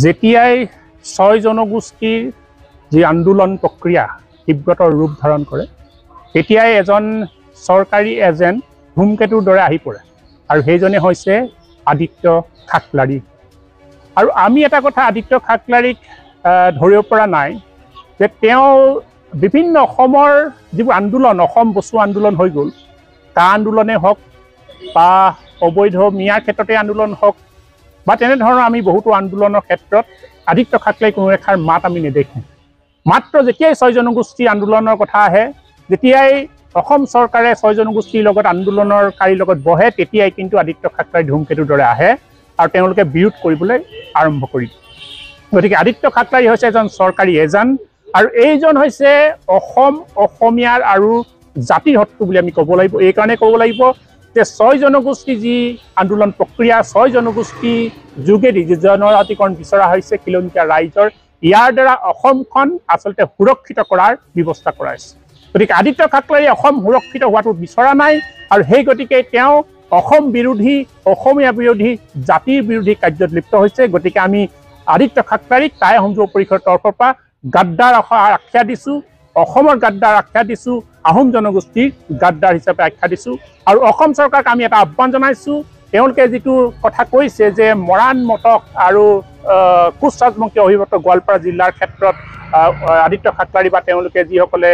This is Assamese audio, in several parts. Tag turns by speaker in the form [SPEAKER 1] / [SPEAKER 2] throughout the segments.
[SPEAKER 1] যেতিয়াই ৬ জনগোষ্ঠীৰ যি আন্দোলন প্ৰক্ৰিয়া তীব্ৰতৰ ৰূপ ধাৰণ কৰে তেতিয়াই এজন চৰকাৰী এজেণ্ট ধূমকেতুৰ দৰে আহি পৰে আৰু সেইজনে হৈছে আদিত্য খাকলাৰী। আৰু আমি এটা কথা আদিত্য খাকলাৰীক ধৰিব পৰা নাই যে তেওঁ বিভিন্ন অসমৰ যিবোৰ আন্দোলন, অসম বচোৱা আন্দোলন হৈ গ'ল, কা আন্দোলনে হওক বা অবৈধ মিয়াৰ ক্ষেত্ৰতে আন্দোলন হওক বা তেনেধৰণৰ আমি বহুতো আন্দোলনৰ ক্ষেত্ৰত আদিত্য খাকলাৰী কোনো এষাৰ মাত আমি নেদেখোঁ। মাত্ৰ যেতিয়াই ৬ জনগোষ্ঠী আন্দোলনৰ কথা আহে, যেতিয়াই অসম চৰকাৰে ৬ জনগোষ্ঠীৰ লগত আন্দোলনকাৰীৰ লগত বহে, তেতিয়াই কিন্তু আদিত্য খাকলাৰী ধূমকেতুৰ দৰে আহে আৰু তেওঁলোকে বিৰোধ কৰিবলৈ আৰম্ভ কৰি দিয়ে। গতিকে আদিত্য খাকলাৰী হৈছে এজন চৰকাৰী এজেণ্ট আৰু এইজন হৈছে অসমীয়াৰ আৰু জাতিৰ শত্ৰু বুলি আমি ক'ব লাগিব। এইকাৰণে ক'ব লাগিব যে ৬ জনগোষ্ঠী যি আন্দোলন প্ৰক্ৰিয়া, ৬ জনগোষ্ঠী যোগেদি যি জনজাতিকৰণ বিচৰা হৈছে কিলোমিটাৰ ৰাইজৰ, ইয়াৰ দ্বাৰা অসমখন আচলতে সুৰক্ষিত কৰাৰ ব্যৱস্থা কৰা হৈছে। গতিকে আদিত্য খাকলাৰী অসম সুৰক্ষিত হোৱাটো বিচৰা নাই আৰু সেই গতিকে তেওঁ অসম বিৰোধী, অসমীয়া বিৰোধী, জাতিৰ বিৰোধী কাৰ্যত লিপ্ত হৈছে। গতিকে আমি আদিত্য খাকলাৰীক টাই সংযোগ পৰিষদৰ তৰফৰ পৰা গাদ্দাৰ আখ্যা দিছোঁ, অসমৰ গাদ্দাৰ আখ্যা দিছোঁ, আহোম জনগোষ্ঠীৰ গাদ্দাৰ হিচাপে আখ্যা দিছোঁ। আৰু অসম চৰকাৰক আমি এটা আহ্বান জনাইছোঁ, তেওঁলোকে যিটো কথা কৈছে যে মৰাণ মটক আৰু কোচ ৰাজবংশী অভিভুক্ত গোৱালপাৰা জিলাৰ ক্ষেত্ৰত আদিত্য খাকলাৰী বা তেওঁলোকে যিসকলে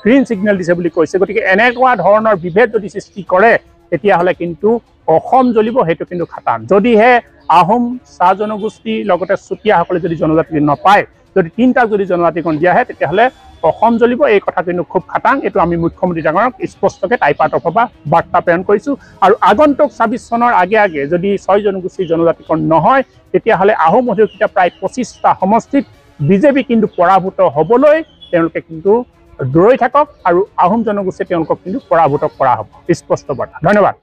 [SPEAKER 1] গ্ৰীণ ছিগনেল দিছে বুলি কৈছে, গতিকে এনেকুৱা ধৰণৰ বিভেদ যদি সৃষ্টি কৰে তেতিয়াহ'লে কিন্তু অসম জ্বলিব, সেইটো কিন্তু খাটাং। যদিহে আহোম, চাহ জনগোষ্ঠী লগতে চুতীয়াসকলে যদি জনজাতি নাপায়, যদি ৩টাক যদি জনজাতিকৰণ দিয়া হয় তেতিয়াহ'লে অসম জ্বলিব। এই কথা কিন্তু খুব খাটাং। এইটো আমি মুখ্যমন্ত্ৰী ডাঙৰক স্পষ্টকৈ টাইপাৰ তৰফৰ পৰা বাৰ্তা প্ৰেৰণ কৰিছোঁ। আৰু আগন্তুক ২৬ চনৰ আগে আগে যদি ৬ জনগোষ্ঠীৰ জনজাতিকৰণ নহয় তেতিয়াহ'লে আহোম অধ্যুষিত প্ৰায় ২৫টা সমষ্টিত বিজেপি কিন্তু পৰাভূত হ'বলৈ তেওঁলোকে কিন্তু দৌৰি থাকক আৰু আহোম জনগোষ্ঠীয়ে তেওঁলোকক কিন্তু পৰাভূত কৰা হ'ব। স্পষ্ট বাৰ্তা। ধন্যবাদ।